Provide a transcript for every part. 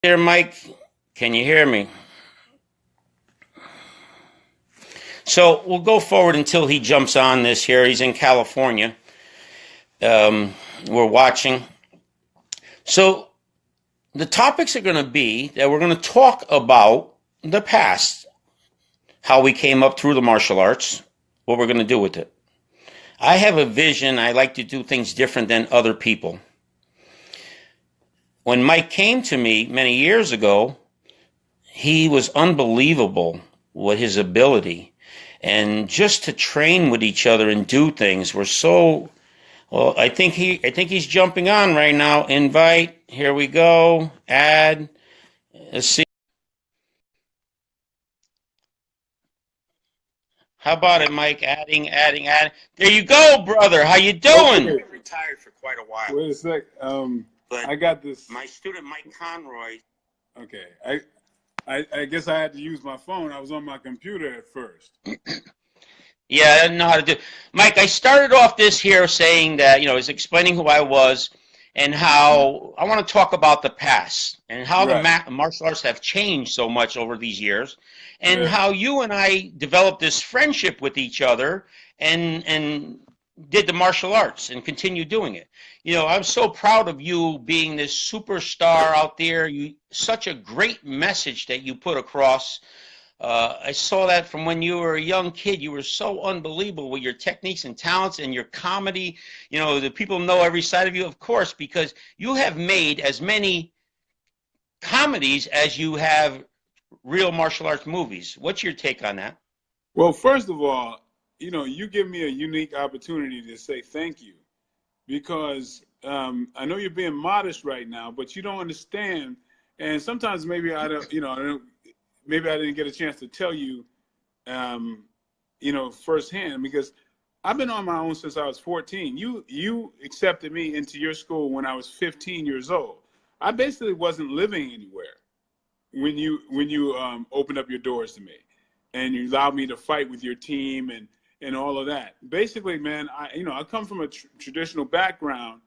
There, Mike. Can you hear me? So we'll go forward until he jumps on this here. He's in California. Um, we're watching. So the topics are going to be that we're going to talk about the past, how we came up through the martial arts, what we're going to do with it. I have a vision. I like to do things different than other people. When Mike came to me many years ago, he was unbelievable with his ability. And just to train with each other and do things were so well. I think he's jumping on right now. Invite. Here we go. Add. Let's see. How about it, Mike? Adding. There you go, brother. How you doing? Okay, Retired for quite a while, wait a sec. but I got this. my student Mike Conroy. Okay, I guess I had to use my phone. I was on my computer at first. Yeah, I didn't know how to do. Mike, I started off this here saying that, I was explaining who I was and how I want to talk about the past and how the Right. martial arts have changed so much over these years and Yeah. how you and I developed this friendship with each other and did the martial arts and continue doing it. I'm so proud of you being this superstar out there. You such a great message that you put across. I saw that from when you were a young kid. You were so unbelievable with your techniques and talents and your comedy. The people know every side of you, of course, because you have made as many comedies as you have real martial arts movies. What's your take on that? Well, first of all, you give me a unique opportunity to say thank you because I know you're being modest right now, but you don't understand. And sometimes maybe I don't, I don't, maybe I didn't get a chance to tell you, um, firsthand because I've been on my own since I was 14. You accepted me into your school when I was 15 years old. I basically wasn't living anywhere when you opened up your doors to me, and you allowed me to fight with your team and all of that. Basically, man, I come from a traditional background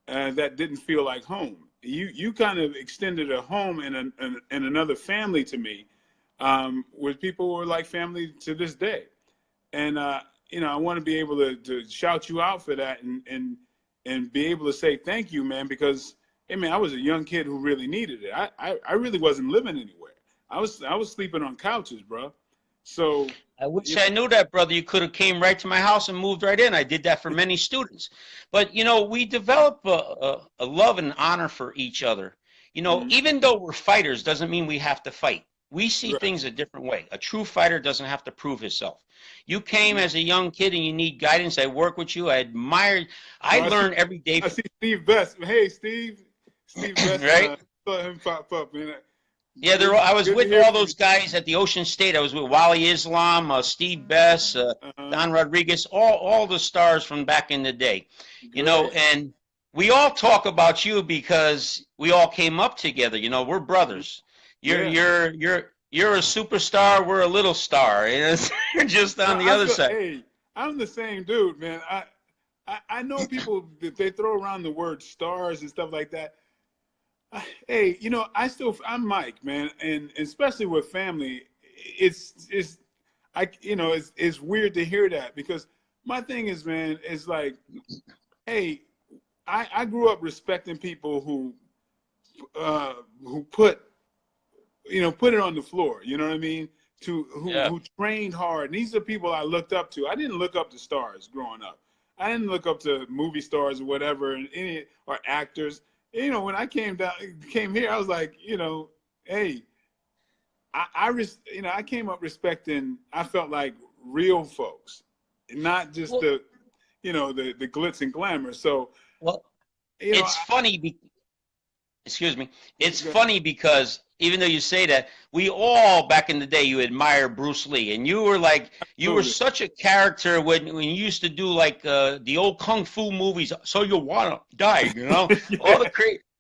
that didn't feel like home. You kind of extended a home and another family to me, with people who are like family to this day. And I want to be able to shout you out for that and be able to say thank you, man, because hey, man, I was a young kid who really needed it. I really wasn't living anywhere. I was sleeping on couches, bro. So I wish you I know, knew that, brother. You could have came right to my house and moved right in. I did that for many students. But, we develop a love and honor for each other. mhm, Even though we're fighters, doesn't mean we have to fight. We see right. things a different way. A true fighter doesn't have to prove himself. You came Mhm. as a young kid and you need guidance. I work with you. I admire. I Oh, learn every day I from, see Steve Best. Hey, Steve Best. right? Saw him pop up, man. Yeah, Good, I was good to with hear all from you. those guys at the Ocean State. I was with Wally Islam, Steve Bess, Uh, Don Rodriguez, all the stars from back in the day. Great. And we all talk about you because we all came up together. We're brothers. You're Yeah. you're you're you're a superstar. We're a little star. You're just No, on the I other feel. side. Hey, I'm the same dude, man. I know people that they throw around the word stars and stuff like that. Hey, I'm Mike, man, and especially with family, it's it's weird to hear that because my thing is, man, it's like, hey, I grew up respecting people who put it on the floor. You know what I mean? To Yeah. who trained hard. And these are people I looked up to. I didn't look up to stars growing up. I didn't look up to movie stars or whatever, and any or actors. When I came here, I was like, hey, I came up respecting. I felt like real folks, not just Well, the glitz and glamour. So well, you know, it's I, funny. Excuse me. It's funny because even though you say that, we all back in the day you admire Bruce Lee, and you were absolutely. such a character when you used to do like the old kung fu movies. So you wanna die, all Yeah, the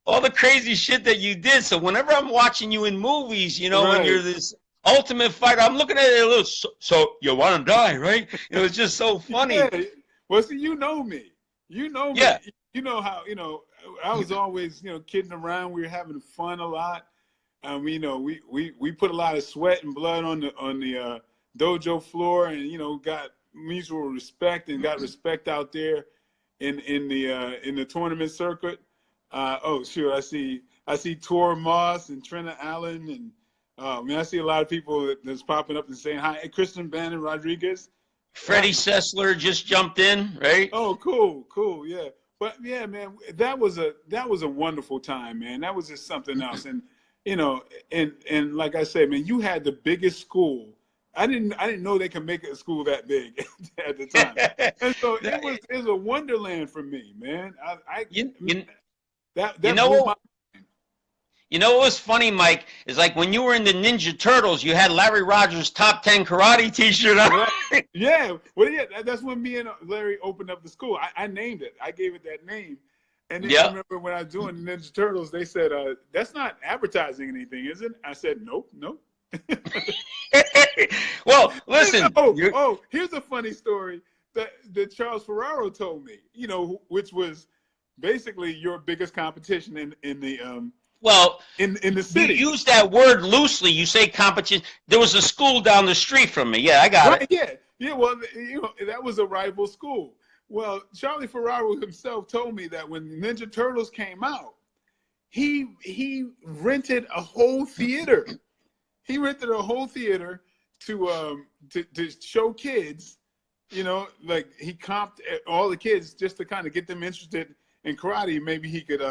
all the crazy shit that you did. So whenever I'm watching you in movies, when right. you're this ultimate fighter, I'm looking at it a little. So you wanna die, right? It's just so Yeah. funny. Well, see, you know me. You know me. Yeah. You know how, I was always, kidding around. We were having fun a lot. we put a lot of sweat and blood on the dojo floor, and got mutual respect and got respect out there in the tournament circuit. Oh, sure, I see Tor Moss and Trina Allen, and I see a lot of people that's popping up and saying hi. Hey, Christian Bannon Rodriguez. Freddie Sessler just jumped in, right? Oh, cool, yeah. But yeah, man, that was a wonderful time, man. That was just something else, and and like I said, man, you had the biggest school. I didn't know they could make a school that big at the time, and so it was a wonderland for me, man. That blew my. You know what was funny, Mike, is like when you were in the Ninja Turtles, you had Larry Rogers' Top 10 Karate t-shirt on. Yeah. Well, yeah, that's when me and Larry opened up the school. I named it. I gave it that name. And then I remember when I was doing the Ninja Turtles, they said, that's not advertising anything, is it? I said, nope. Well, listen. Here's a funny story that Charles Ferraro told me, which was basically your biggest competition in the well, in the city. You use that word loosely. You say competition. There was a school down the street from me. Yeah, I got it. Yeah. Well, that was a rival school. Well, Charlie Ferraro himself told me that when Ninja Turtles came out, he rented a whole theater. He rented a whole theater to show kids. Like he comped all the kids just to kind of get them interested in karate. Maybe he could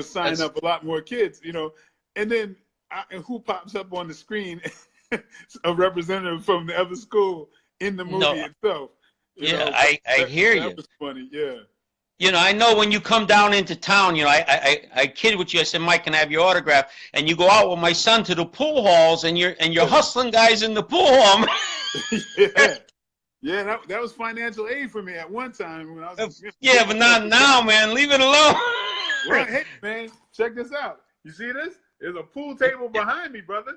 sign up a lot more kids, and then who pops up on the screen? A representative from the other school in the movie itself. I hear you. That was funny, yeah. I know when you come down into town, I kid with you. I said, Mike, can I have your autograph? And you go out with my son to the pool halls, and you're hustling guys in the pool hall. Yeah, that was financial aid for me at one time when I was. Yeah, but not now, man. Leave it alone. Well, hey, man, check this out. You see this? There's a pool table behind me, brother.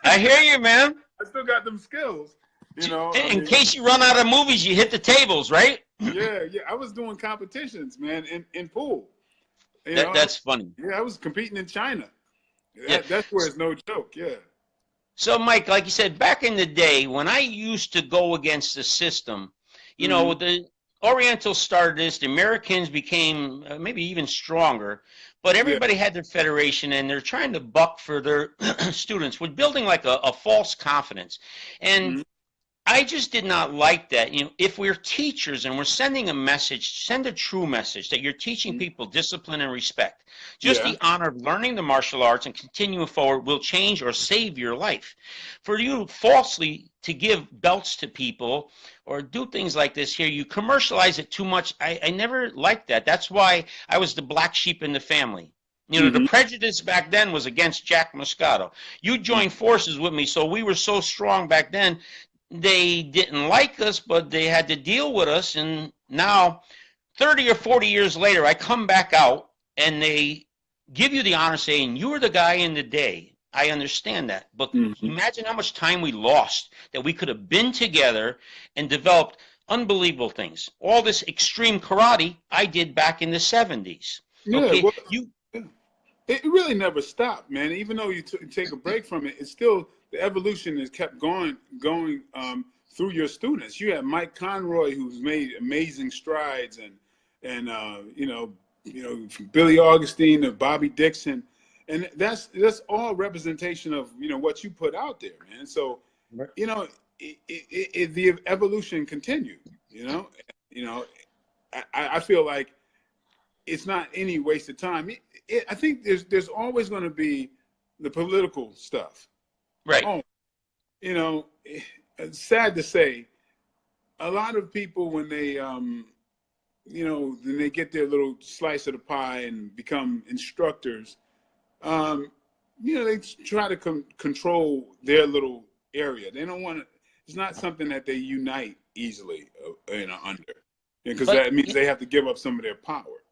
I hear you, man. I still got them skills, In case you run out of movies, you hit the tables, right? Yeah. I was doing competitions, man, in pool. That's funny. Yeah, I was competing in China. That's where it's no joke, yeah. So, Mike, like you said, back in the day, when I used to go against the system, the Orientals started this, the Americans became maybe even stronger, but everybody had their federation, and they're trying to buck for their students with building like a false confidence. And I just did not like that. If we're teachers and we're sending a message, send a true message that you're teaching people discipline and respect. Just the honor of learning the martial arts and continuing forward will change or save your life. For you falsely to give belts to people or do things like this here, you commercialize it too much. I never liked that. That's why I was the black sheep in the family. The prejudice back then was against Jack Moscato. You joined forces with me, so we were so strong back then. They didn't like us, but they had to deal with us. And now, 30 or 40 years later, I come back out and they give you the honor saying, you were the guy in the day. I understand that. But imagine how much time we lost that we could have been together and developed unbelievable things. All this extreme karate I did back in the 70s. Yeah, okay? It really never stopped, man. Even though you take a break from it, it's still the evolution has kept going through your students. You have Mike Conroy, who's made amazing strides, and Billy Augustine and Bobby Dixon, and that's all representation of what you put out there, man. So the evolution continued. I feel like it's not any waste of time. I think there's always going to be the political stuff. Right. It's sad to say, a lot of people when they, then they get their little slice of the pie and become instructors, they try to control their little area. They don't want to. It's not something that they unite easily, under, because that means they have to give up some of their power.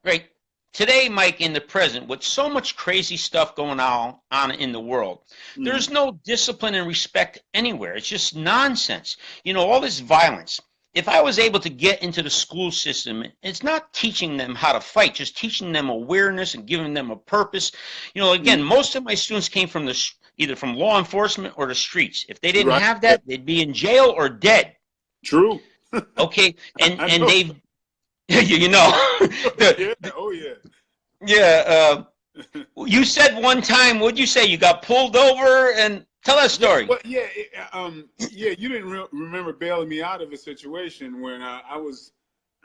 Right. Today, Mike, in the present, with so much crazy stuff going on in the world, there's no discipline and respect anywhere. It's just nonsense. All this violence. if I was able to get into the school system, it's not teaching them how to fight, just teaching them awareness and giving them a purpose. You know, again, most of my students came from either from law enforcement or the streets. If they didn't Right. have that, they'd be in jail or dead. True. Okay, I and know. they've, you know, Yeah. Oh yeah. yeah. You said one time, what'd you say? You got pulled over, and tell that story. Well, yeah. Yeah. You didn't remember bailing me out of a situation when I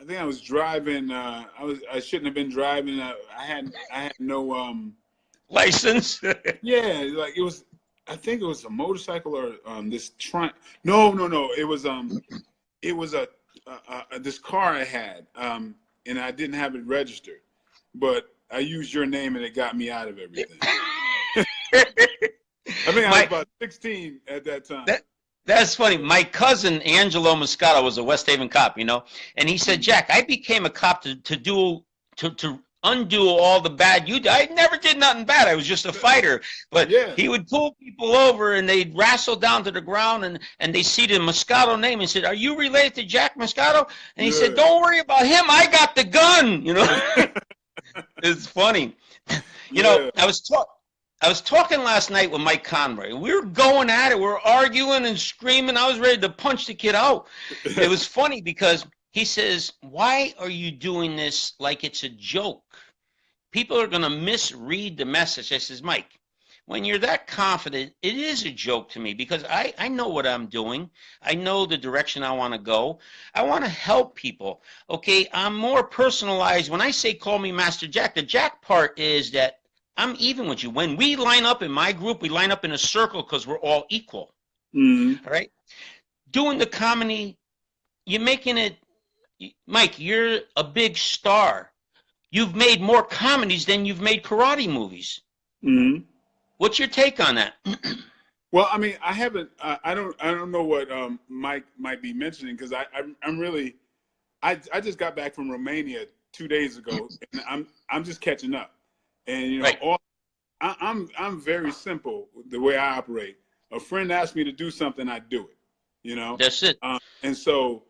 think I was driving. I shouldn't have been driving. I had no. License. Yeah, like it was. I think it was a motorcycle or this trunk. No. It was a this car I had, and I didn't have it registered, but I used your name and it got me out of everything. I think I was about 16 at that time. That's funny. My cousin Angelo Moscato was a West Haven cop, you know, and he said, Jack, I became a cop to undo all the bad you did. I never did nothing bad. I was just a fighter. But Yeah. he would pull people over and they'd wrestle down to the ground and they see the Moscato name and said, are you related to Jack Moscato? And he said, don't worry about him. I got the gun, you know. It's funny. You know, I was talking last night with Mike Conroy. We were going at it. We were arguing and screaming. I was ready to punch the kid out. It was funny because he says, why are you doing this like it's a joke? People are going to misread the message. I says, Mike, when you're that confident, it is a joke to me because I know what I'm doing. I know the direction I want to go. I want to help people. Okay, I'm more personalized. When I say call me Master Jack, the Jack part is that I'm even with you. When we line up in my group, we line up in a circle because we're all equal. Mm-hmm. All right? Doing the comedy, you're making it, Mike, you're a big star. You've made more comedies than you've made karate movies. Mm-hmm. What's your take on that? Well, I mean, I haven't. I don't know what Mike might be mentioning because I'm really. I just got back from Romania 2 days ago, and I'm just catching up. And you know, Right. I'm very simple the way I operate. A friend asks me to do something, I do it. You know. That's it. And so,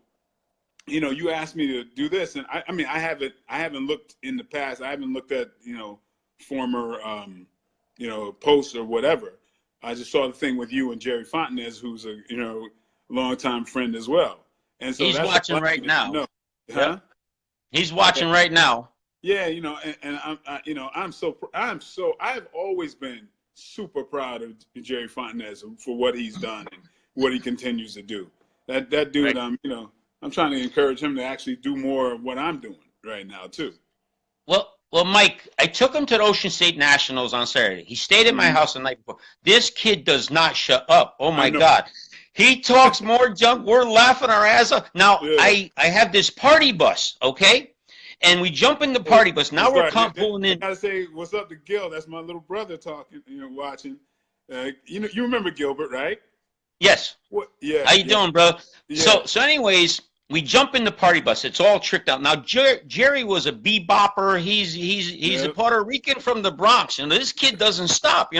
you know, you asked me to do this, and I mean, I haven't looked in the past. I haven't looked at former posts or whatever. I just saw the thing with you and Jerry Fontenez, who's a longtime friend as well. And so He's that's watching right now. Huh? Yep. He's watching right now. Yeah, and I've always been super proud of Jerry Fontenez for what he's done and what he continues to do. That dude, Right. I'm trying to encourage him to actually do more of what I'm doing right now too. Well, Mike, I took him to the Ocean State Nationals on Saturday. He stayed at my house the night before. This kid does not shut up. Oh my God. He talks more junk. We're laughing our ass off. Now, I have this party bus, okay? And we jump in the party bus. Now we're pulling in. I gotta say, what's up to Gil? That's my little brother talking, watching. You remember Gilbert, right? Yes. What? Yeah. How you doing, bro? Yeah. So anyways, we jump in the party bus. It's all tricked out. Now, Jerry was a bebopper. He's a Puerto Rican from the Bronx, and this kid doesn't stop,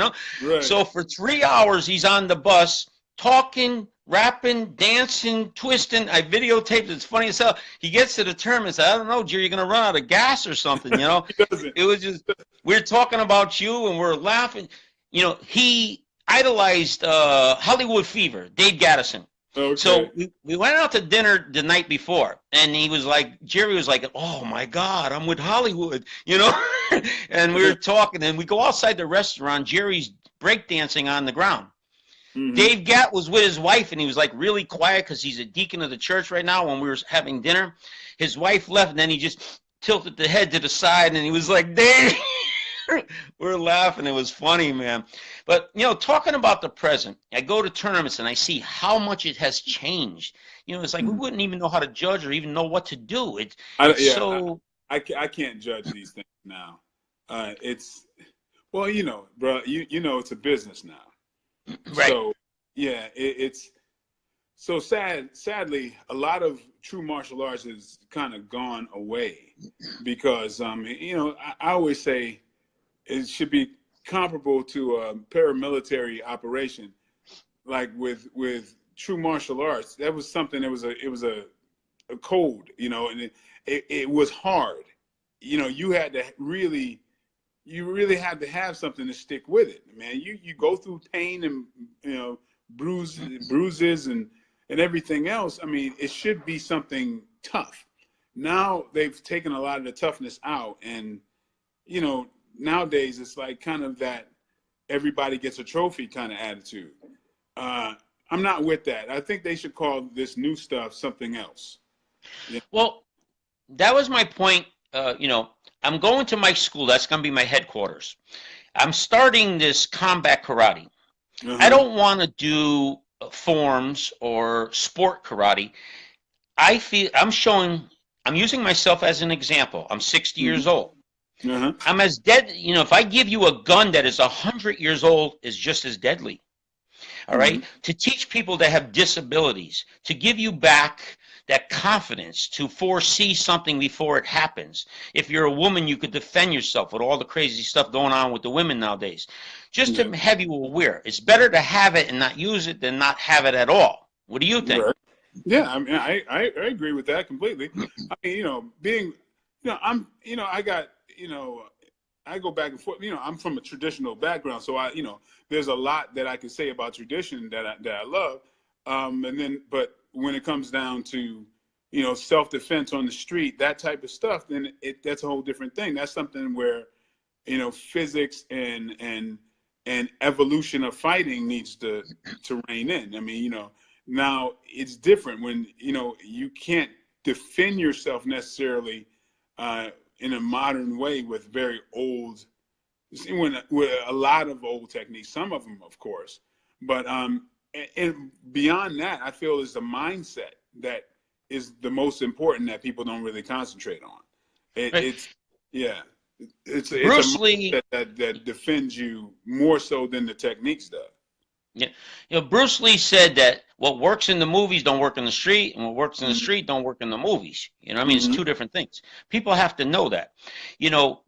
Right. So for 3 hours, he's on the bus talking, rapping, dancing, twisting. I videotaped it. It's funny as hell. He gets to the term and says, I don't know, Jerry, you're going to run out of gas or something, He doesn't. It was just, we're talking about you, and we're laughing. He idolized Hollywood Fever, Dave Gaddison. Okay. So we went out to dinner the night before, and Jerry was like, oh my God, I'm with Hollywood, and we were talking, and we go outside the restaurant. Jerry's breakdancing on the ground. Mm-hmm. Dave Gatt was with his wife, and he was like really quiet because he's a deacon of the church right now. When we were having dinner, his wife left, and then he just tilted the head to the side, and he was like, Dave. We're laughing. It was funny, man. But, talking about the present, I go to tournaments and I see how much it has changed. It's like we wouldn't even know how to judge or even know what to do. I can't judge these things now. Bro, it's a business now. Right. So, yeah, it's so sad. Sadly, a lot of true martial arts has kind of gone away because, I always say, it should be comparable to a paramilitary operation, like with true martial arts. That was something. It was a cold, you know, and it was hard. You know, you really had to have something to stick with it, man. You go through pain and, you know, bruises and everything else. I mean, it should be something tough. Now they've taken a lot of the toughness out, and you know, nowadays it's like kind of that everybody gets a trophy kind of attitude. I'm not with that. I think they should call this new stuff something else. Yeah. Well, that was my point. You know, I'm going to my school. That's going to be my headquarters. I'm starting this combat karate. I don't want to do forms or sport karate. I feel I'm using myself as an example. I'm 60 years old. I'm as dead, you know, if I give you a gun that is 100 years old, is just as deadly. All right. To teach people that have disabilities, to give you back that confidence to foresee something before it happens. If you're a woman, you could defend yourself with all the crazy stuff going on with the women nowadays. Just to have you aware, it's better to have it and not use it than not have it at all. What do you think? Right. Yeah, I mean, I agree with that completely. I mean, you know, being, you know, I go back and forth. You know, I'm from a traditional background, so you know, there's a lot that I can say about tradition that I love. But when it comes down to, you know, self-defense on the street, that type of stuff, then that's a whole different thing. That's something where, you know, physics and evolution of fighting needs to rein in. I mean, you know, now it's different when, you know, you can't defend yourself necessarily in a modern way with very old, with a lot of old techniques, some of them, of course, but and beyond that, I feel is the mindset that is the most important that people don't really concentrate on. It's a mindset that defends you more so than the techniques does. Yeah, you know, Bruce Lee said that what works in the movies don't work in the street, and what works in the street don't work in the movies. You know, I mean, it's two different things. People have to know that. You know,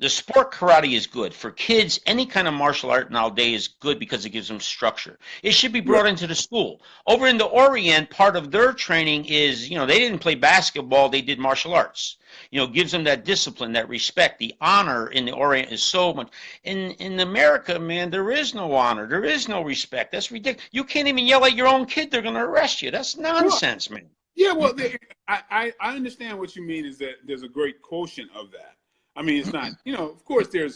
the sport karate is good for kids. Any kind of martial art nowadays is good because it gives them structure. It should be brought into the school. Over in the Orient, part of their training is, you know, they didn't play basketball, they did martial arts. You know, gives them that discipline, that respect. The honor in the Orient is so much. In America, man, there is no honor. There is no respect. That's ridiculous. You can't even yell at your own kid. They're going to arrest you. That's nonsense, man. Yeah, well, I understand what you mean is that there's a great quotient of that. I mean, it's not, you know, of course there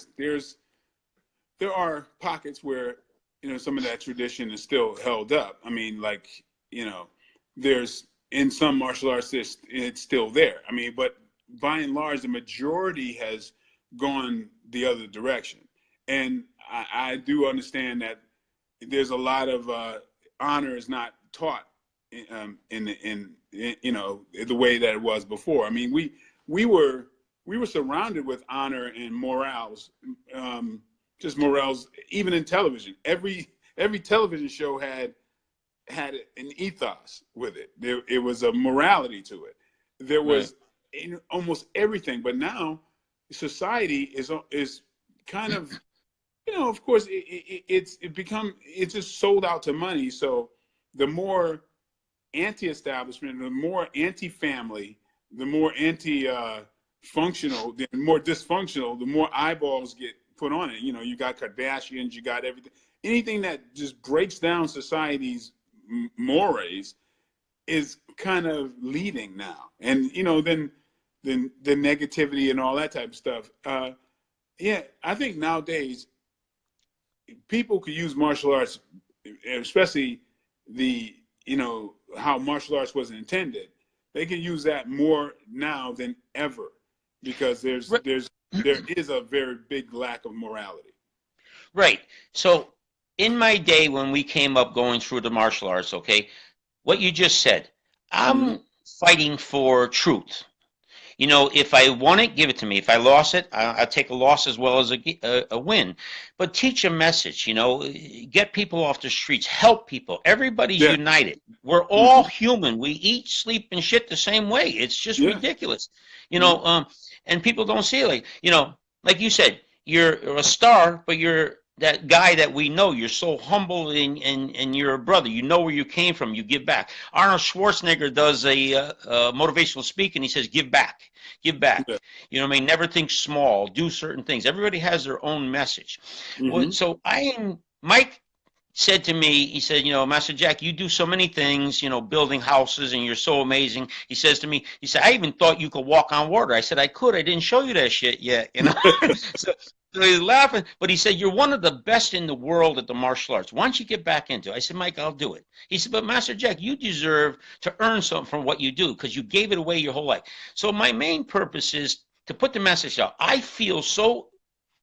are pockets where, you know, some of that tradition is still held up. I mean, like, you know, there's in some martial arts, it's still there. I mean, but by and large, the majority has gone the other direction. And I do understand that there's a lot of honor is not taught in you know, the way that it was before. I mean, we were surrounded with honor and morals, just morals, even in television. Every television show had an ethos with it. It was a morality to it. There was in almost everything. But now society is kind of, you know, of course, it's just sold out to money. So the more anti-establishment, the more anti-family, the more functional, the more dysfunctional, the more eyeballs get put on it. You know, you got Kardashians, you got everything. Anything that just breaks down society's mores is kind of leading now. And, you know, then the negativity and all that type of stuff. Yeah, I think nowadays people could use martial arts, especially you know, how martial arts was intended. They can use that more now than ever, because there is a very big lack of morality. Right. So in my day when we came up going through the martial arts, okay, what you just said, I'm fighting for truth. You know, if I won it, give it to me. If I lost it, I'll take a loss as well as a win. But teach a message, you know, get people off the streets, help people. Everybody's united. We're all human. We eat, sleep, and shit the same way. It's just ridiculous. You know, and people don't see it. Like, you know, like you said, you're a star, but you're that guy that we know. You're so humble, and you're a brother. You know where you came from. You give back. Arnold Schwarzenegger does a motivational speak, and he says, "Give back, give back." Yeah. You know what I mean? Never think small. Do certain things. Everybody has their own message. Hmm. So Mike said to me, he said, Master Jack, you do so many things, building houses, and you're so amazing. He says to me, he said, I even thought you could walk on water. I said, I could. I didn't show you that shit yet. so, so he's laughing, but he said, you're one of the best in the world at the martial arts. Why don't you get back into it? I said, Mike, I'll do it. He said, but Master Jack, you deserve to earn something from what you do because you gave it away your whole life. So my main purpose is to put the message out. I feel so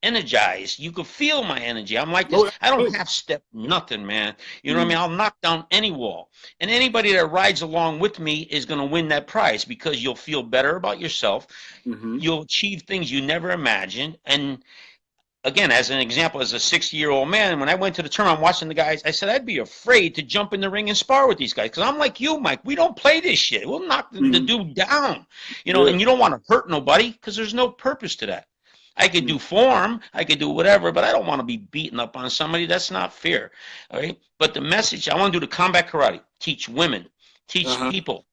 energized. You could feel my energy. I'm like this. I don't half step nothing, man. You know what I mean? I'll knock down any wall. And anybody that rides along with me is going to win that prize because you'll feel better about yourself. Hmm. You'll achieve things you never imagined. And again, as an example, as a 60-year-old man, when I went to the tournament, I'm watching the guys, I said, I'd be afraid to jump in the ring and spar with these guys because I'm like you, Mike. We don't play this shit. We'll knock the dude down, and you don't want to hurt nobody because there's no purpose to that. I could do form, I could do whatever, but I don't want to be beating up on somebody. That's not fair. All right. But the message, I want to do the combat karate, teach women, teach people.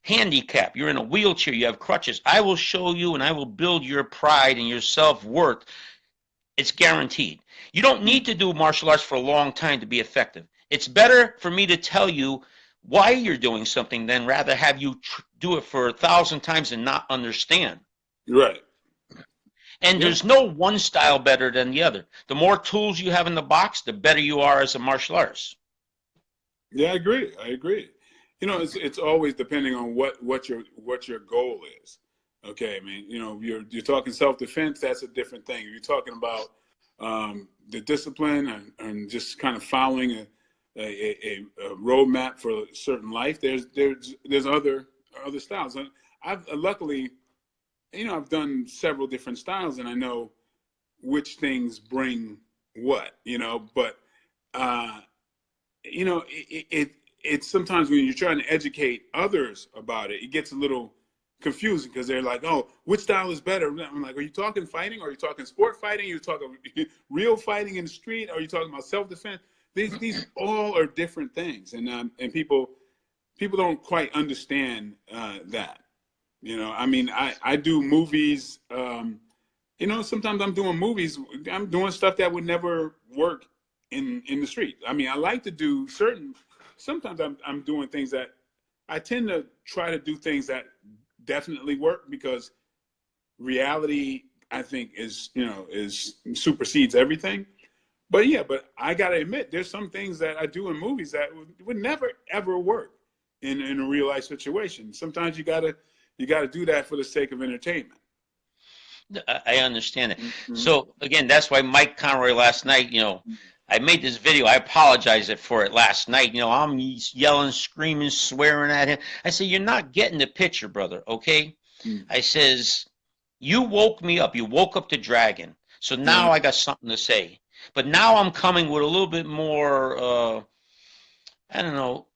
Handicap, you're in a wheelchair, you have crutches. I will show you and I will build your pride and your self-worth. It's guaranteed. You don't need to do martial arts for a long time to be effective. It's better for me to tell you why you're doing something than rather have you do it for 1,000 times and not understand. Right. And there's no one style better than the other. The more tools you have in the box, the better you are as a martial artist. Yeah, I agree. It's always depending on what your goal is. Okay, I mean, you're talking self-defense. That's a different thing. You're talking about the discipline and just kind of following a roadmap for a certain life. There's other styles. And I've luckily, I've done several different styles, and I know which things bring what. But it's sometimes when you're trying to educate others about it, it gets a little confusing because they're like, oh, which style is better? I'm like, are you talking fighting? Are you talking sport fighting? Are you talking real fighting in the street? Are you talking about self-defense? These all are different things, and people don't quite understand that. I mean, I do movies. Sometimes I'm doing movies. I'm doing stuff that would never work in the street. I mean, I like to do sometimes I'm doing things that I tend to try to do things that definitely work because reality, I think, is supersedes everything. But I got to admit, there's some things that I do in movies that would never, ever work in a real life situation. Sometimes you got to do that for the sake of entertainment. I understand it. So again, that's why Mike Conroy last night, I made this video. I apologized for it last night. I'm yelling, screaming, swearing at him. I said, you're not getting the picture, brother, okay? I says, you woke me up. You woke up the dragon. So now I got something to say. But now I'm coming with a little bit more, I don't know.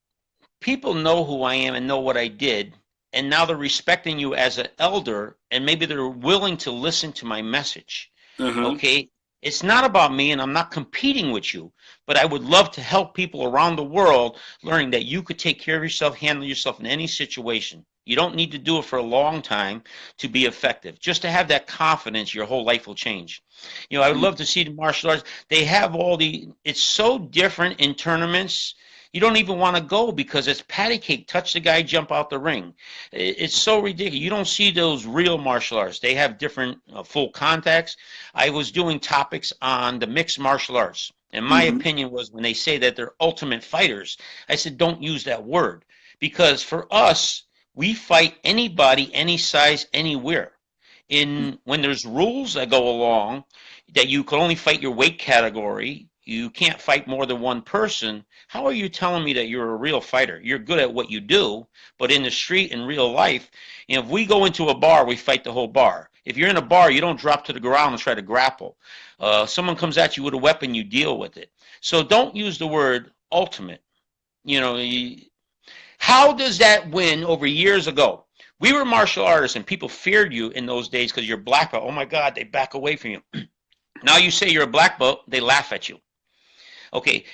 People know who I am and know what I did. And now they're respecting you as an elder, and maybe they're willing to listen to my message, okay? It's not about me, and I'm not competing with you, but I would love to help people around the world learning that you could take care of yourself, handle yourself in any situation. You don't need to do it for a long time to be effective. Just to have that confidence, your whole life will change. I would love to see the martial arts. They have it's so different in tournaments. You don't even want to go because it's patty cake. Touch the guy, jump out the ring. It's so ridiculous. You don't see those real martial arts. They have different full contacts. I was doing topics on the mixed martial arts. And my opinion was when they say that they're ultimate fighters, I said, don't use that word. Because for us, we fight anybody, any size, anywhere. When there's rules that go along that you can only fight your weight category, you can't fight more than one person. How are you telling me that you're a real fighter? You're good at what you do, but in the street, in real life, if we go into a bar, we fight the whole bar. If you're in a bar, you don't drop to the ground and try to grapple. Someone comes at you with a weapon, you deal with it. So don't use the word ultimate. How does that win over years ago? We were martial artists, and people feared you in those days because you're black belt. Oh, my God, they back away from you. Now you say you're a black belt, they laugh at you. Okay,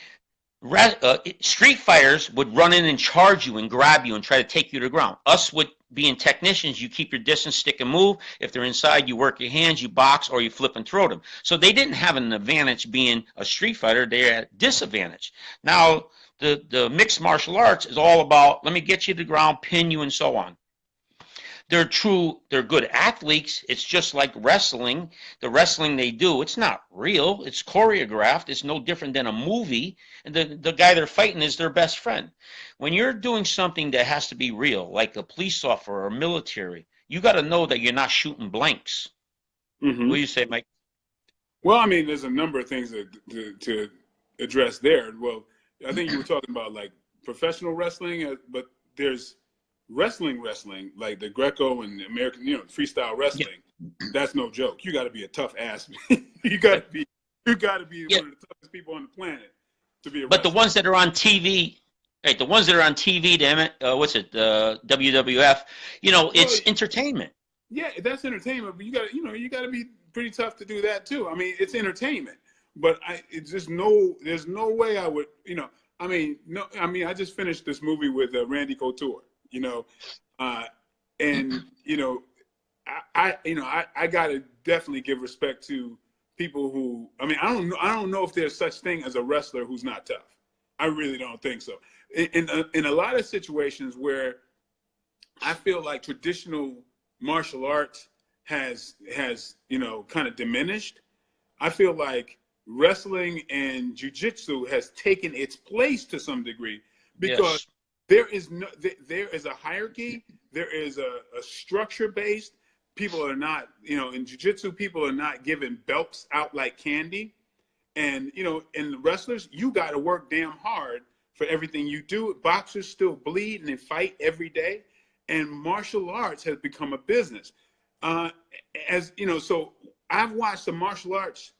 street fighters would run in and charge you and grab you and try to take you to the ground. Us would being technicians, you keep your distance, stick and move. If they're inside, you work your hands, you box, or you flip and throw them. So they didn't have an advantage being a street fighter. They're at disadvantage. Now, the mixed martial arts is all about, let me get you to the ground, pin you, and so on. They're good athletes. It's just like wrestling. The wrestling they do, it's not real. It's choreographed. It's no different than a movie. And the guy they're fighting is their best friend. When you're doing something that has to be real, like a police officer or military, you got to know that you're not shooting blanks. Mm-hmm. What do you say, Mike? Well, I mean, there's a number of things to address there. Well, I think you were talking about like professional wrestling, but there's wrestling, like the Greco and the American, freestyle wrestling. Yeah. That's no joke. You got to be a tough ass. you got to be one of the toughest people on the planet to be a wrestler. But the ones that are on TV, right? The ones that are on TV, WWF. It's entertainment. Yeah, that's entertainment. But you got to be pretty tough to do that too. I mean, it's entertainment. But there's no way I would, I just finished this movie with Randy Couture. And I gotta definitely give respect to people who, I don't know if there's such thing as a wrestler who's not tough. I really don't think so. In a lot of situations where I feel like traditional martial arts has kind of diminished, I feel like wrestling and jiu-jitsu has taken its place to some degree because yes. There is a hierarchy. There is a structure based. People are not, in jiu-jitsu, people are not giving belts out like candy. And, in the wrestlers, you got to work damn hard for everything you do. Boxers still bleed and they fight every day. And martial arts has become a business. So I've watched the martial arts,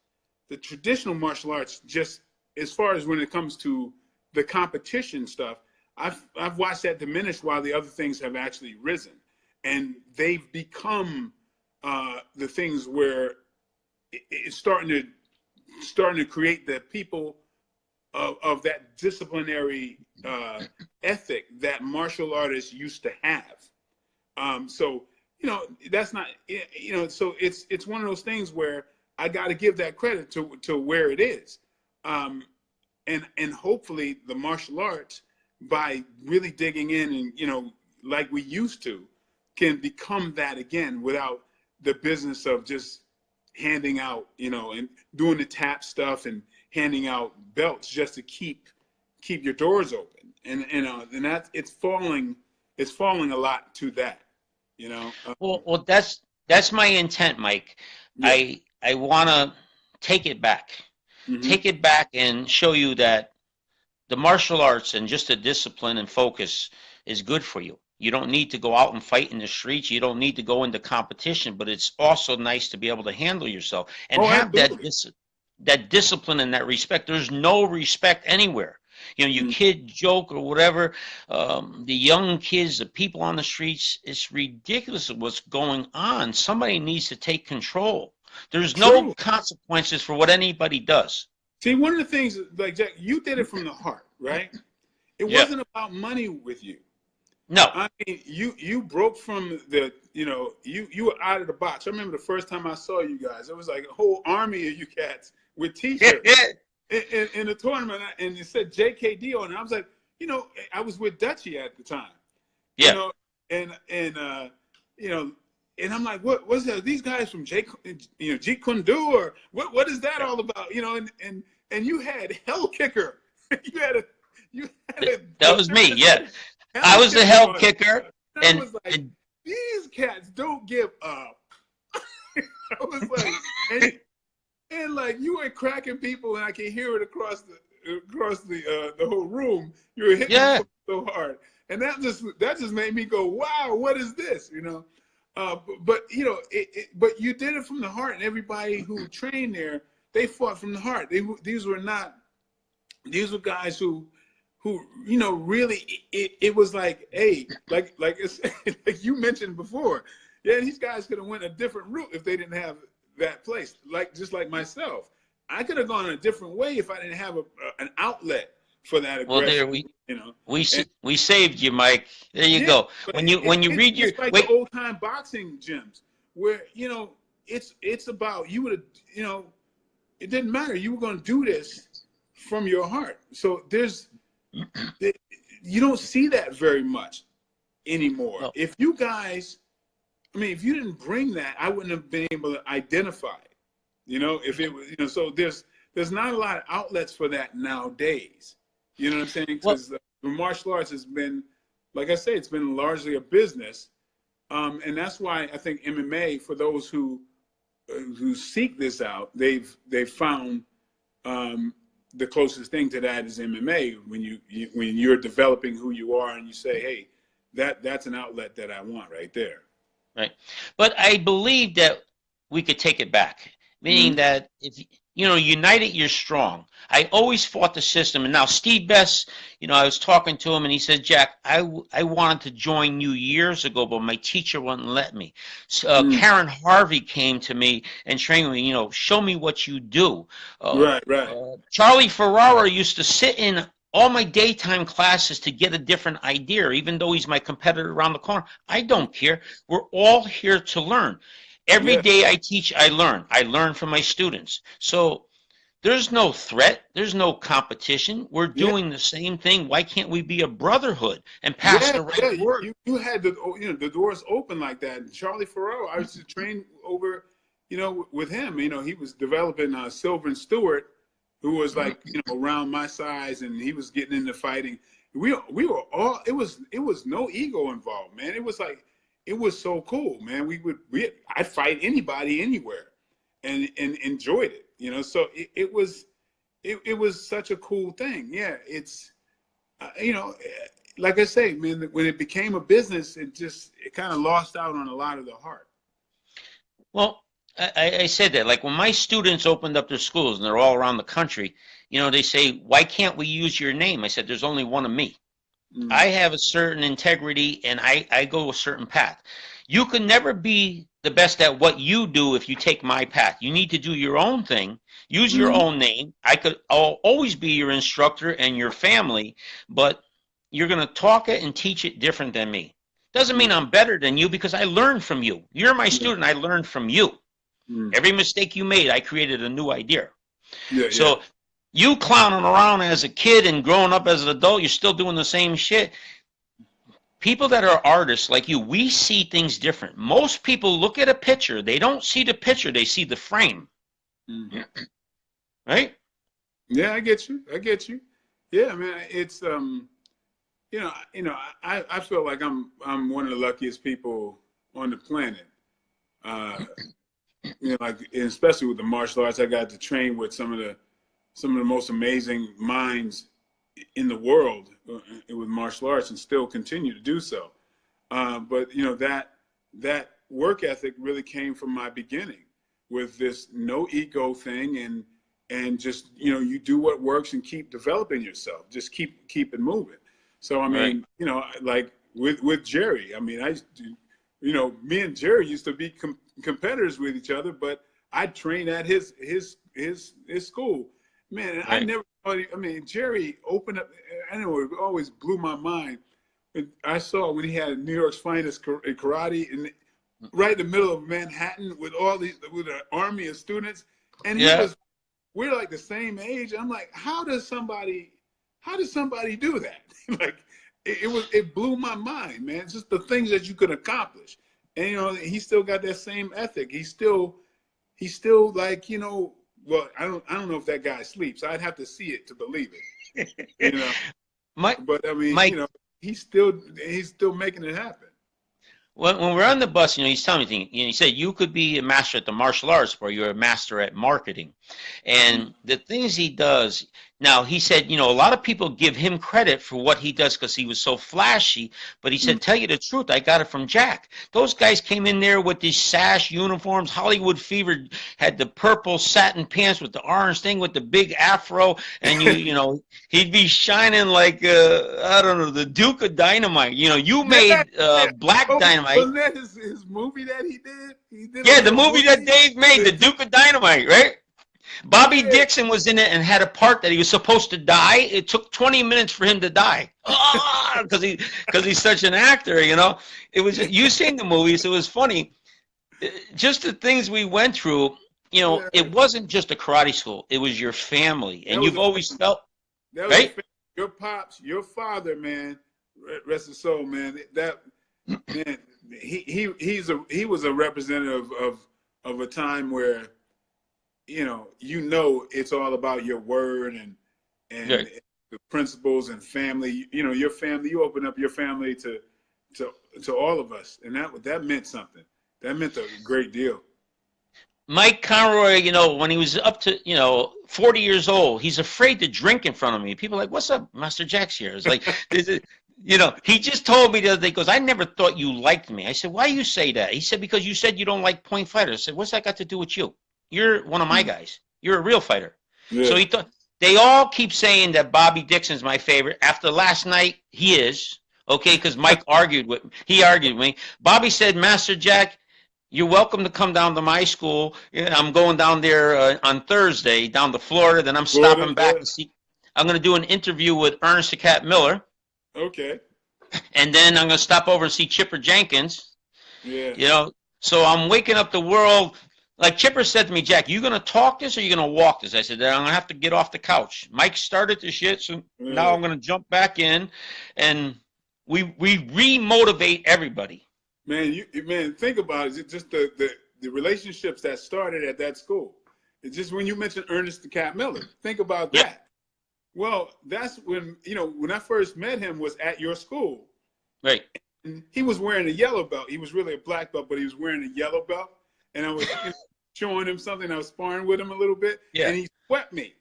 the traditional martial arts, just as far as when it comes to the competition stuff, I've watched that diminish while the other things have actually risen, and they've become the things where it's starting to create the people of that disciplinary ethic that martial artists used to have. So that's not so it's one of those things where I got to give that credit to where it is, and hopefully the martial arts, by really digging in and, like we used to, can become that again without the business of just handing out, and doing the tap stuff and handing out belts just to keep your doors open. And that it's falling a lot to that, Well, that's my intent, Mike. Yeah. I want to take it back. Mm-hmm. Take it back and show you that the martial arts and just the discipline and focus is good for you. You don't need to go out and fight in the streets. You don't need to go into competition, but it's also nice to be able to handle yourself and have that discipline and that respect. There's no respect anywhere. You kid joke or whatever. The young kids, the people on the streets, it's ridiculous what's going on. Somebody needs to take control. There's no consequences for what anybody does. See, one of the things, like Jack, you did it from the heart, right? It wasn't about money with you. No. I mean, you broke from the, you were out of the box. I remember the first time I saw you guys, it was like a whole army of you cats with T-shirts in the tournament, and it said JKD on it. I was like, I was with Dutchie at the time. Yeah. And I'm like, what's that? These guys from Jeet Kune Do, or what is that all about? And you had Hell Kicker. you had a that was me. Yeah, I was the Hell Kicker, and I was like, these cats don't give up. I was like, and like you were cracking people, and I could hear it across the whole room. You were hitting them so hard, and that just made me go, wow, what is this? But but you did it from the heart, and everybody who trained there, they fought from the heart. These were guys who really it was like, hey, like it's like you mentioned before, yeah, these guys could have went a different route if they didn't have that place. Like just like myself, I could have gone a different way if I didn't have an outlet for that Well, aggression. You know, and we saved you, Mike. There you yeah, go. but When you read your it's like the wait, old time boxing gyms where it's about you would have it didn't matter. You were going to do this from your heart. So you don't see that very much anymore. no, If you guys, I mean, if you didn't bring that, I wouldn't have been able to identify it. If it was, so there's not a lot of outlets for that nowadays. You know what I'm saying? well, Because the martial arts has been, like I say, it's been largely a business, and that's why I think MMA, for those who seek this out, they've found the closest thing to that is MMA. When you're developing who you are and you say, hey, that's an outlet that I want right there. right. But I believe that we could take it back, meaning Mm-hmm. that if united, you're strong. I always fought the system, and now Steve Best, I was talking to him, and he said, Jack, I wanted to join you years ago, but my teacher wouldn't let me. So, Karen Harvey came to me and trained me. Show me what you do. Right. Charlie Ferraro used to sit in all my daytime classes to get a different idea, even though he's my competitor around the corner. I don't care. We're all here to learn. Every day I teach, I learn. I learn from my students. So there's no threat. There's no competition. We're doing the same thing. Why can't we be a brotherhood and pass the right word? You had the doors open like that. And Charlie Ferraro, I used to train over, with him. He was developing Sylvan Stewart, who was like, around my size, and he was getting into fighting. We were all. It was no ego involved, man. It was like. It was so cool, man. I'd fight anybody anywhere, and enjoyed it. So it was such a cool thing. Yeah, it's like I say, man. When it became a business, it kind of lost out on a lot of the heart. Well, I said that, like when my students opened up their schools, and they're all around the country, they say, why can't we use your name? I said, there's only one of me. I have a certain integrity, and I go a certain path. You can never be the best at what you do if you take my path. You need to do your own thing, use your own name. I'll always be your instructor and your family, but you're going to talk it and teach it different than me. Doesn't mean I'm better than you, because I learned from you. You're my student. I learned from you. Every mistake you made, I created a new idea. So you clowning around as a kid and growing up as an adult, you're still doing the same shit. People that are artists like you, we see things different. Most people look at a picture. They don't see the picture. They see the frame. Right? Yeah, I get you. Yeah, man, it's I feel like I'm one of the luckiest people on the planet. Like especially with the martial arts, I got to train with some of the most amazing minds in the world with martial arts, and still continue to do so. But that work ethic really came from my beginning with this no ego thing, and just you do what works and keep developing yourself. Just keep it moving. So I mean, like with Jerry, I mean, me and Jerry used to be competitors with each other, but I trained at his school. Man, right. I never thought. I mean, Jerry opened up. I know it always blew my mind. I saw when he had New York's finest karate, right in the middle of Manhattan with an army of students, and we're like the same age. I'm like, how does somebody do that? Like, it blew my mind, man. It's just the things that you could accomplish, and he still got that same ethic. He's still like, well, I don't know if that guy sleeps. I'd have to see it to believe it. But I mean, Mike, he's still making it happen. When we're on the bus, he's telling me things. He said you could be a master at the martial arts, or you're a master at marketing, and the things he does. Now, he said, a lot of people give him credit for what he does because he was so flashy, but he said, tell you the truth, I got it from Jack. Those guys came in there with these sash uniforms. Hollywood Fever had the purple satin pants with the orange thing with the big afro, and he'd be shining like, I don't know, the Duke of Dynamite. You made Black Dynamite. Wasn't that his movie that he did? Yeah, the movie that Dave made, the Duke of Dynamite, right? Bobby Dixon was in it and had a part that he was supposed to die. It took 20 minutes for him to die because he's such an actor. It was, you seen the movies. It was funny. Just the things we went through. It wasn't just a karate school. It was your family, and you've always felt right. Your pops, your father, man. Rest his soul, man. That man, he was a representative of a time where. It's all about your word and right. the principles and family. Your family. You open up your family to all of us, and that meant something. That meant a great deal. Mike Conroy, when he was up to 40 years old, he's afraid to drink in front of me. People are like, "What's up, Master Jack's here?" It's like, he just told me the other day. He goes, "I never thought you liked me." I said, "Why do you say that?" He said, "Because you said you don't like point fighters." I said, "What's that got to do with you? You're one of my guys. You're a real fighter." Yeah. So he thought they all keep saying that Bobby Dixon's my favorite. After last night, he is okay because Mike argued with me. Bobby said, "Master Jack, you're welcome to come down to my school. I'm going down there on Thursday down to Florida. Then I'm stopping back to see. I'm going to do an interview with Ernest the Cat Miller. Okay. And then I'm going to stop over and see Chipper Jenkins. Yeah. So I'm waking up the world." Like Chipper said to me, "Jack, you going to talk this or you going to walk this?" I said, "I'm going to have to get off the couch." Mike started the shit, so now I'm going to jump back in, and we re-motivate everybody. Man, think about it. Just the relationships that started at that school. It's just when you mentioned Ernest the Cat Miller, think about that. Well, that's when, when I first met him was at your school. Right. And he was wearing a yellow belt. He was really a black belt, but he was wearing a yellow belt. And I was showing him something. I was sparring with him a little bit, and he swept me.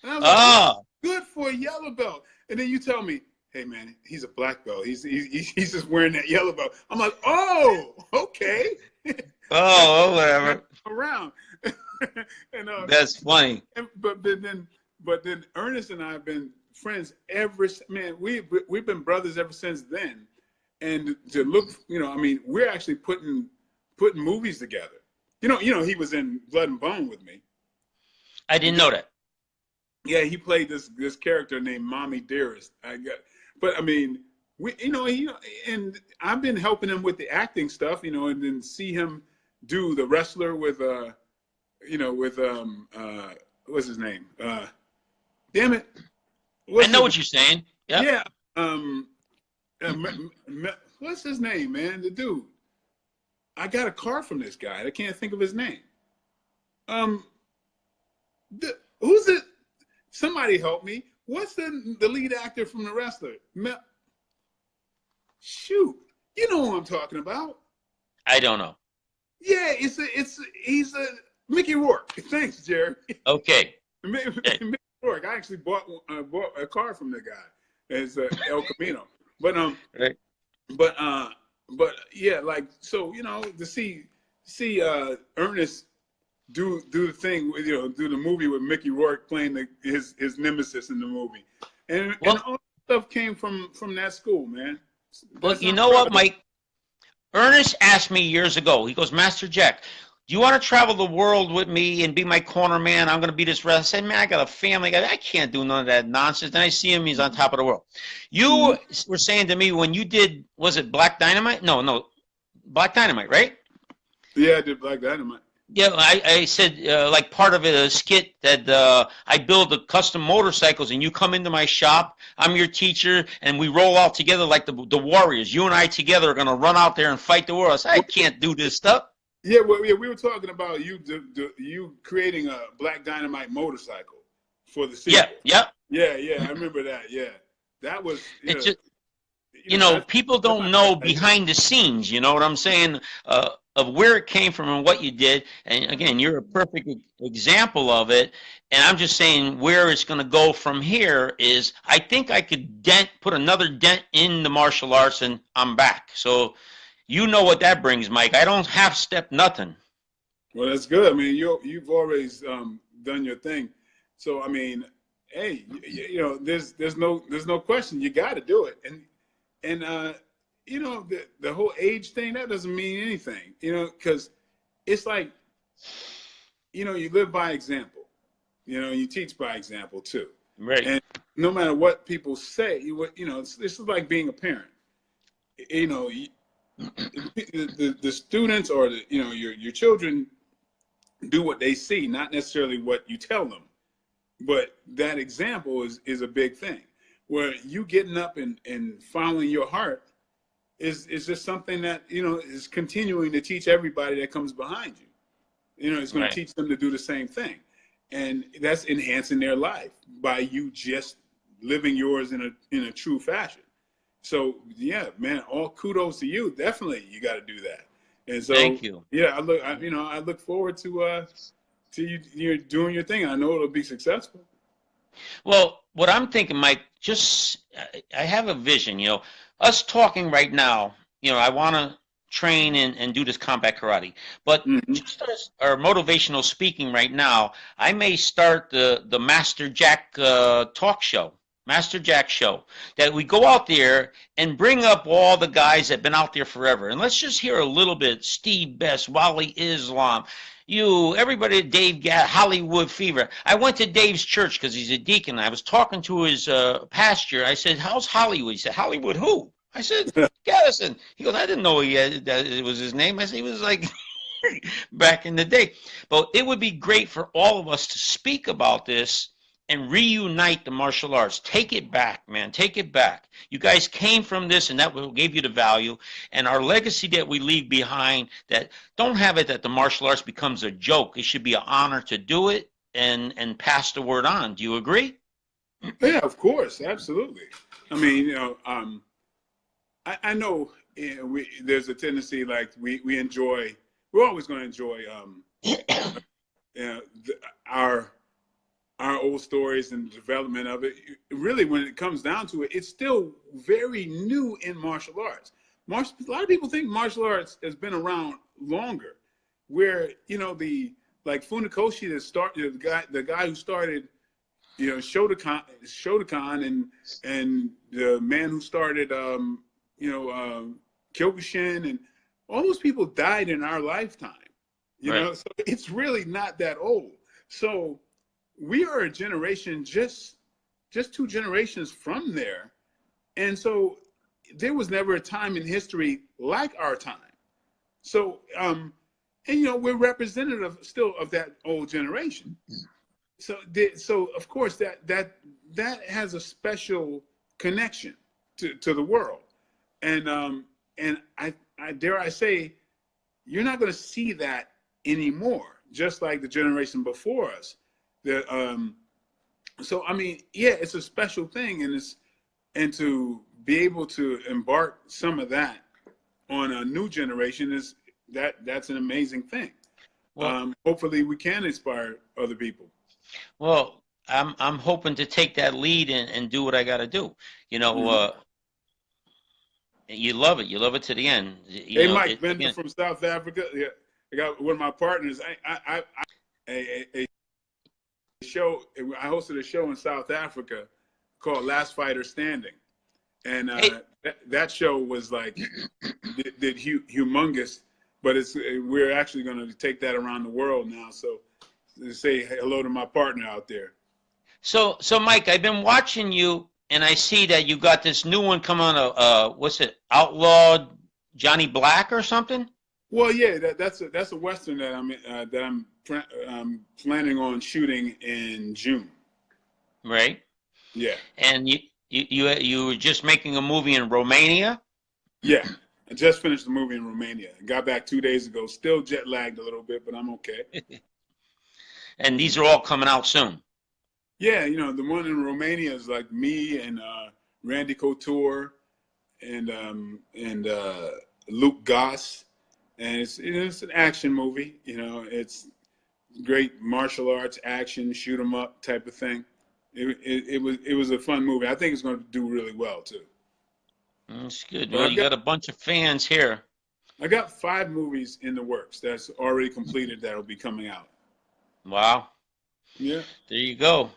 And I was like, "Good for a yellow belt." And then you tell me, "Hey, man, he's a black belt. He's just wearing that yellow belt." I'm like, "Oh, okay." Whatever. Around. And that's funny. But then Ernest and I have been friends ever. Man, we've been brothers ever since then. And to look, we're actually putting movies together. He was in Blood and Bone with me. I didn't know that. Yeah, he played this character named Mommy Dearest. And I've been helping him with the acting stuff, and then see him do The Wrestler with what's his name? Damn it. I know what you're saying. Yep. Yeah. What's his name, man? The dude. I got a card from this guy. I can't think of his name. Who's it? Somebody help me. What's the lead actor from The Wrestler? Shoot, you know who I'm talking about. I don't know. Yeah, he's a Mickey Rourke. Thanks, Jerry. Okay. Mickey Rourke. I actually bought a car from the guy. It's El Camino. But right. But yeah, like, so, to see Ernest do the thing, do the movie with Mickey Rourke playing his nemesis in the movie, and all that stuff came from that school, man. Well, you know what, Mike? Ernest asked me years ago. He goes, "Master Jack, do you want to travel the world with me and be my corner man? I'm going to be this wrestler." I said, "Man, I got a family. I can't do none of that nonsense." Then I see him. He's on top of the world. You were saying to me when you did, was it Black Dynamite? No, Black Dynamite, right? Yeah, I did Black Dynamite. Yeah, I said like part of it, a skit that I build the custom motorcycles and you come into my shop. I'm your teacher and we roll out together like the warriors. You and I together are going to run out there and fight the world. I said, "I can't do this stuff." Yeah, we were talking about you creating a Black Dynamite motorcycle for the city. Yeah. Yeah, I remember that. Yeah, that was. you know, people that's don't not know bad. behind the scenes, you know what I'm saying, of where it came from and what you did. And again, you're a perfect example of it. And I'm just saying where it's going to go from here is I think I could put another dent in the martial arts and I'm back. So you know what that brings, Mike. I don't half step nothing. Well, that's good. I mean, you've always done your thing. So I mean, hey, you know, there's no question. You got to do it. And you know, the whole age thing, that doesn't mean anything. You know, because it's like, you know, you live by example. You know, you teach by example too. Right. And no matter what people say, you know, this is like being a parent. You know, the students or you know your children do what they see, not necessarily what you tell them. But that example is a big thing. Where you getting up and following your heart is just something that, you know, is continuing to teach everybody that comes behind you. You know, it's going to Right. teach them to do the same thing. And that's enhancing their life by you just living yours in a true fashion. So yeah, man, all kudos to you. Definitely, you got to do that. And so Thank you. yeah, I look forward to you're doing your thing. I know it'll be successful. Well, what I'm thinking, Mike, I have a vision, us talking right now, I want to train and do this combat karate, but Hmm. just as our motivational speaking right now, I may start the Master Jack talk show. Master Jack show that we go out there and bring up all the guys that have been out there forever. And let's just hear a little bit. Steve Best, Wally Islam, everybody, Dave Gatt, Hollywood Fever. I went to Dave's church because he's a deacon. I was talking to his pastor. I said, how's Hollywood? He said, Hollywood who? I said, Gaddison. He goes, I didn't know that it was his name. I said, he was like back in the day. But it would be great for all of us to speak about this and reunite the martial arts. Take it back, man. Take it back. You guys came from this, and that gave you the value. And our legacy that we leave behind, that don't have it that the martial arts becomes a joke. It should be an honor to do it and pass the word on. Do you agree? Yeah, of course, absolutely. I mean, you know, I know there's a tendency like we're always going to enjoy you know, our old stories and development of it. Really, when it comes down to it, it's still very new in martial arts. A lot of people think martial arts has been around longer, where, you know, like Funakoshi, the guy who started, you know, Shotokan and the man who started Kyokushin, and all those people died in our lifetime. You Right. know, so it's really not that old. So we are a generation just 2 generations from there. And so there was never a time in history like our time. So and you know, we're representative still of that old generation. So of course that has a special connection to the world. And I dare I say, you're not going to see that anymore, just like the generation before us. So I mean, yeah, it's a special thing, and to be able to embark some of that on a new generation that's an amazing thing. Well, Hopefully, we can inspire other people. well, I'm hoping to take that lead and do what I got to do. You know, Mhm. you love it. You love it to the end. Hey, Mike Bender Again. from South Africa. Yeah, I got one of my partners. A show. I hosted a show in South Africa called Last Fighter Standing, and Hey, that show was like did humongous. But we're actually going to take that around the world now. So say hello to my partner out there. so Mike, I've been watching you, and I see that you got this new one coming on. What's it? Outlawed Johnny Black or something? Well, yeah, that's a western that I'm planning on shooting in June. Right. Yeah, And you were just making a movie in Romania. yeah. I just finished the movie in Romania. I got back 2 days ago. Still jet lagged a little bit, but I'm okay. And these are all coming out soon. Yeah, you know, the one in Romania is like me and Randy Couture and Luke Goss, and it's an action movie. You know, it's great martial arts action, shoot 'em up type of thing. It was a fun movie. I think it's going to do really well too. That's good. But Well, you got a bunch of fans here. I got 5 movies in the works that's already completed that'll be coming out. Wow. Yeah, There you go.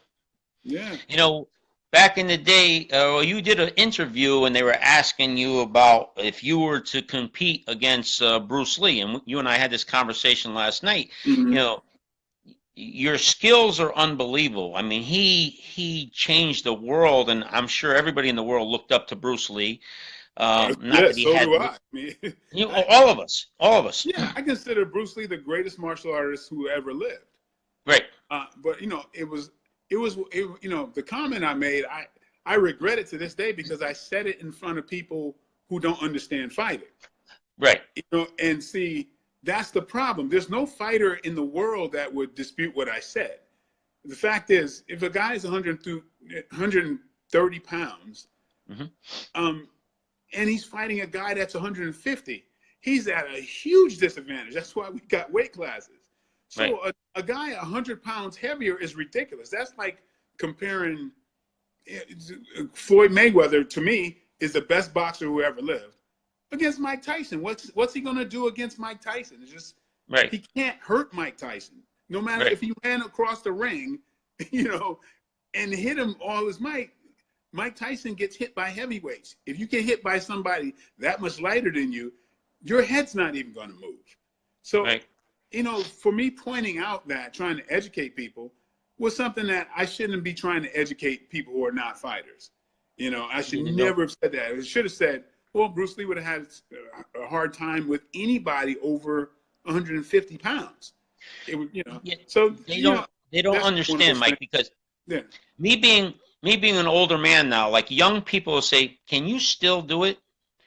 yeah. You know, back in the day, you did an interview and they were asking you about if you were to compete against Bruce Lee, and you and I had this conversation last night. You Mhm. know, your skills are unbelievable. I mean, he changed the world, and I'm sure everybody in the world looked up to Bruce Lee. Not Yeah, that he so had, do I. I mean, you know, I, all of us, all of us. yeah, I consider Bruce Lee the greatest martial artist who ever lived. Right, But you know, the comment I made, I regret it to this day because I said it in front of people who don't understand fighting. right, You know, and see, that's the problem. There's no fighter in the world that would dispute what I said. The fact is, if a guy is 130 pounds, hmm and he's fighting a guy that's 150, he's at a huge disadvantage. That's why we got weight classes. right, So a guy 100 pounds heavier is ridiculous. That's like comparing Floyd Mayweather, to me, is the best boxer who ever lived, against Mike Tyson. What's he going to do against Mike Tyson? It's just, right, he can't hurt Mike Tyson. No matter right, if he ran across the ring, you know, and hit him all his might, Mike Tyson gets hit by heavyweights. If you get hit by somebody that much lighter than you, your head's not even going to move. So, right. you know, for me pointing out that, trying to educate people, was something that I shouldn't be trying to educate people who are not fighters. You know, I should You know, never have said that. I should have said, well, Bruce Lee would have had a hard time with anybody over 150 pounds. It would, you know. yeah, So, they you know, don't that's one of understand, those things. Mike, because Yeah. me being an older man now, like young people will say, "Can you still do it?"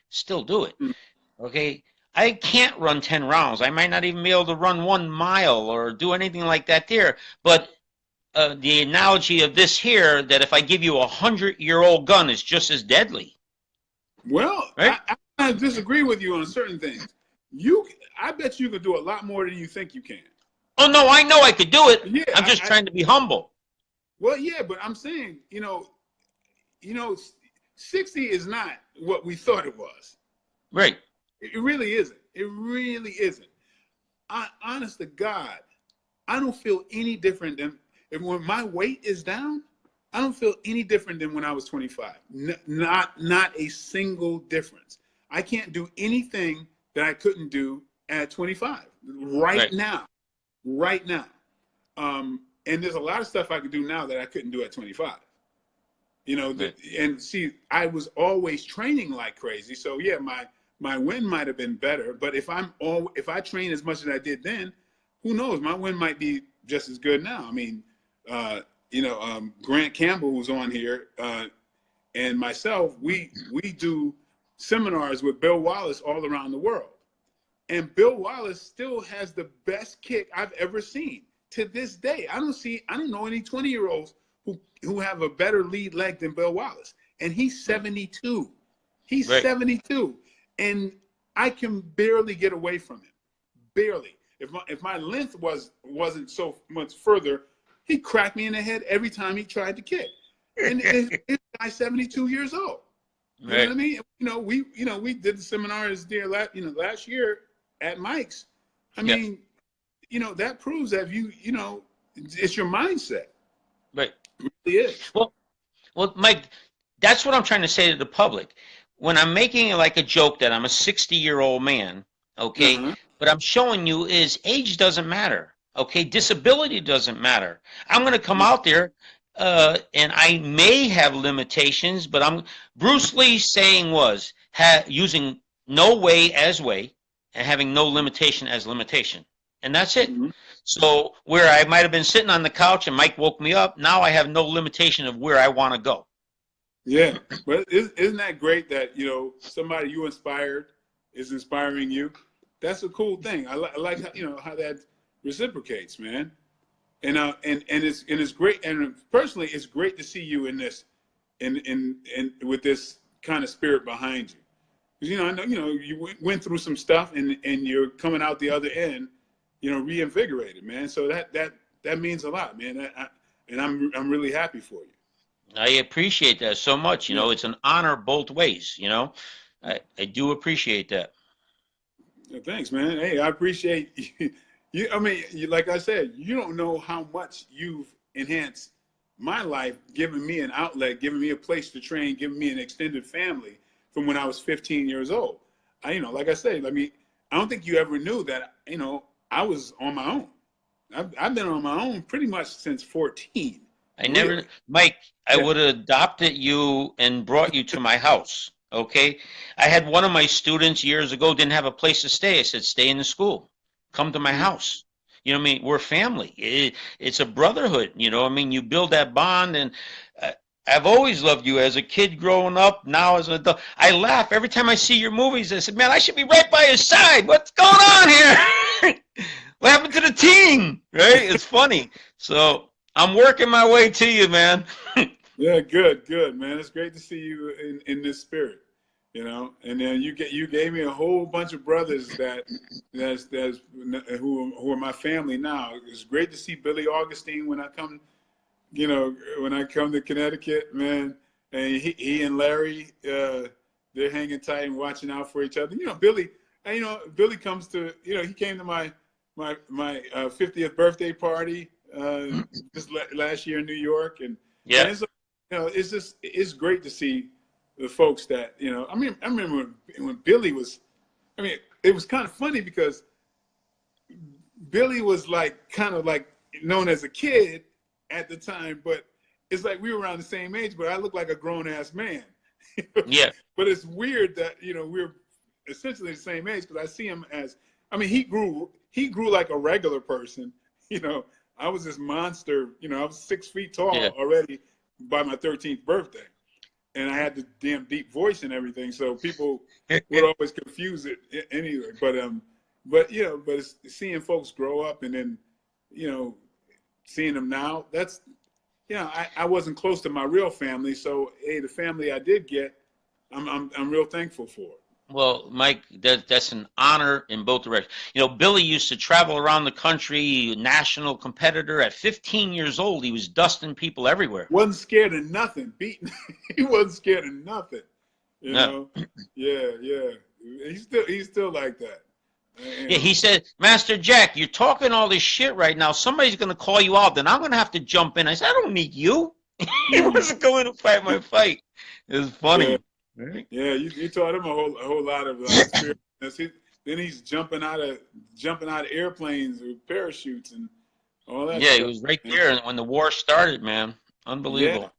Still do it. Mm. Okay. I can't run 10 rounds. I might not even be able to run 1 mile or do anything like that there. But the analogy of this here, that if I give you 100-year-old gun, is just as deadly, Well, right? I disagree with you on certain things. I bet you could do a lot more than you think you can. Oh no, I know I could do it. Yeah, I'm just trying to be humble. well, yeah, but I'm saying, you know, 60 is not what we thought it was. Right. It really isn't. It really isn't. Honest to God, I don't feel any different than when my weight is down. I don't feel any different than when I was 25. Not a single difference. I can't do anything that I couldn't do at 25 right Right. now. Right now. And there's a lot of stuff I could do now that I couldn't do at 25. You know, Right. and see, I was always training like crazy. So yeah, my win might have been better, but if I train as much as I did then, who knows? My win might be just as good now. I mean, Grant Campbell, who's on here, and myself, we do seminars with Bill Wallace all around the world, and Bill Wallace still has the best kick I've ever seen to this day. I don't know any 20-year-olds who have a better lead leg than Bill Wallace, and he's 72. He's Right. 72, and I can barely get away from him, barely. If my length wasn't so much further, he'd crack me in the head every time he tried to kick. And this guy's 72 years old. You know what I Right. mean? We did the seminars there last year at Mike's. I Yeah. mean, that proves that it's your mindset. Right. It really is. Well, Mike, that's what I'm trying to say to the public. When I'm making it like a joke that I'm a 60-year-old man, okay, Uh-huh. but I'm showing you is age doesn't matter, okay? Disability doesn't matter. I'm going to come out there, and I may have limitations, but Bruce Lee's saying was using no way as way and having no limitation as limitation. And that's it. Mhm. So where I might have been sitting on the couch and Mike woke me up, now I have no limitation of where I want to go. Yeah, but isn't that great that somebody you inspired is inspiring you? That's a cool thing. I like how that reciprocates, man. And it's great. And personally, it's great to see you in this, in with this kind of spirit behind you. I know, you went through some stuff, and you're coming out the other end, reinvigorated, man. So that means a lot, man. And I'm really happy for you. I appreciate that so much. Yeah. It's an honor both ways. I do appreciate that. Yeah, thanks, man. Hey, I appreciate you. I mean, like I said, you don't know how much you've enhanced my life, giving me an outlet, giving me a place to train, giving me an extended family from when I was 15 years old. Like I said, I mean, I don't think you ever knew that, I was on my own. I've been on my own pretty much since 14, I never, really. Mike, I Yeah. would have adopted you and brought you to my house. Okay. I had one of my students years ago didn't have a place to stay. I said, stay in the school. Come to my Mhm. house. What I mean? We're family. It's a brotherhood. I mean? You build that bond. And uh, I've always loved you as a kid growing up, now as an adult. I laugh every time I see your movies. I said, man, I should be right by his side. What's going on here? What happened to the team? Right? It's funny. So I'm working my way to you, man. Yeah, good, man. It's great to see you in this spirit, And then you gave me a whole bunch of brothers that's who are my family now. It's great to see Billy Augustine when I come to Connecticut, man. And he and Larry, they're hanging tight and watching out for each other. Billy, and, Billy comes to, he came to my 50th birthday party just last year in New York, and Yeah. it's great to see the folks that I mean, I remember when Billy was. I mean, it was kind of funny because Billy was like kind of like known as a kid at the time, but it's like we were around the same age, but I look like a grown ass man. Yeah. But it's weird that we're essentially the same age because I see him as. I mean, he grew like a regular person. You know, I was this monster. I was 6 feet Yeah. tall already by my 13th birthday, and I had the damn deep voice and everything. So people would always confuse it anyway. But it's seeing folks grow up and then, you know, seeing them now. That's I wasn't close to my real family, so hey, the family I did get, I'm real thankful for. Well, Mike, that's an honor in both directions. Billy used to travel around the country, national competitor. At 15 years old, he was dusting people everywhere. Wasn't scared of nothing. Beating, he wasn't scared of nothing. You Yeah. know, yeah. He's still like that. Yeah, he said, Master Jack, you're talking all this shit right now. Somebody's going to call you out. Then I'm going to have to jump in. I said, I don't need you. He Mm, wasn't going to fight my fight. It was yeah. funny. Right? Yeah, you taught him a whole lot of experience. Then he's jumping out of airplanes with parachutes and all that Yeah, he stuff. was right Man. there when the war started, man. Yeah, Unbelievable.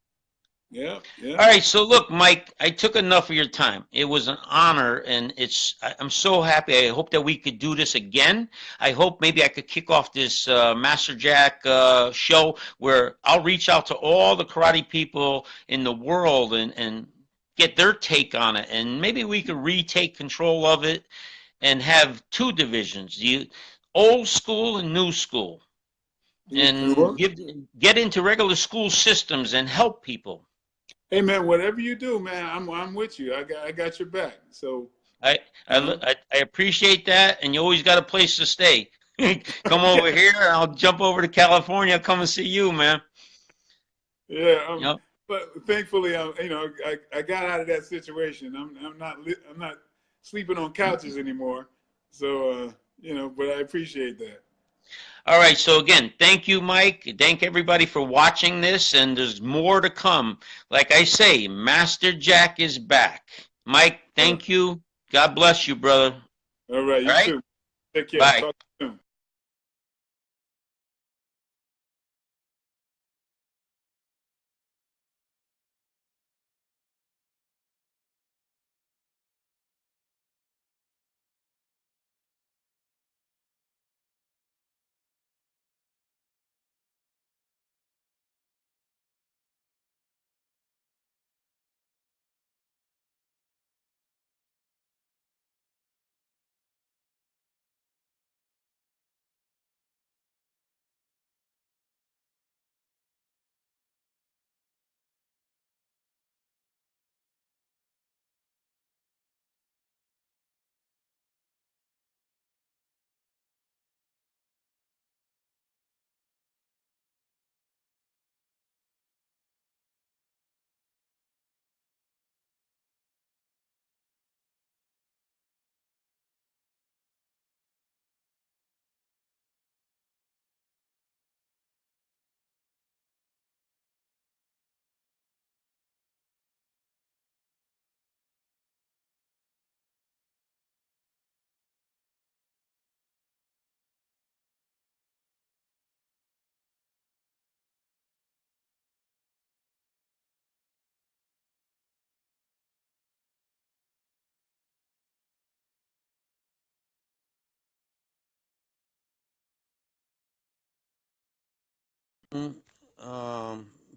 yeah. All right, so look, Mike, I took enough of your time. It was an honor, and I'm so happy. I hope that we could do this again. I hope maybe I could kick off this Master Jack show where I'll reach out to all the karate people in the world and get their take on it, and maybe we could retake control of it and have two divisions: the old school and new school, and Well, get into regular school systems and help people. hey man, whatever you do, man, I'm with you. I got your back. So I, you know, I appreciate that, and you always got a place to stay. Come over here, and I'll jump over to California. Come and see you, man. yeah. Yep. But thankfully, I got out of that situation. I'm not sleeping on couches anymore. So but I appreciate that. All right. So again, thank you, Mike. Thank everybody for watching this, and there's more to come. Like I say, Master Jack is back. Mike, Uh, thank you. God bless you, brother. all right, All you right. too. Take care. Bye. Talk to you soon.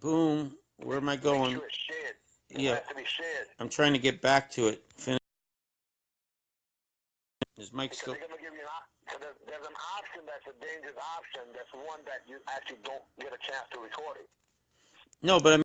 Boom. Where am I going? Make sure it's shared. It Yeah, has to be shared. I'm trying to get back to it. Is Mike Because still? they're going to give you so there's an option that's a dangerous option. That's one that you actually don't get a chance to record it. No, but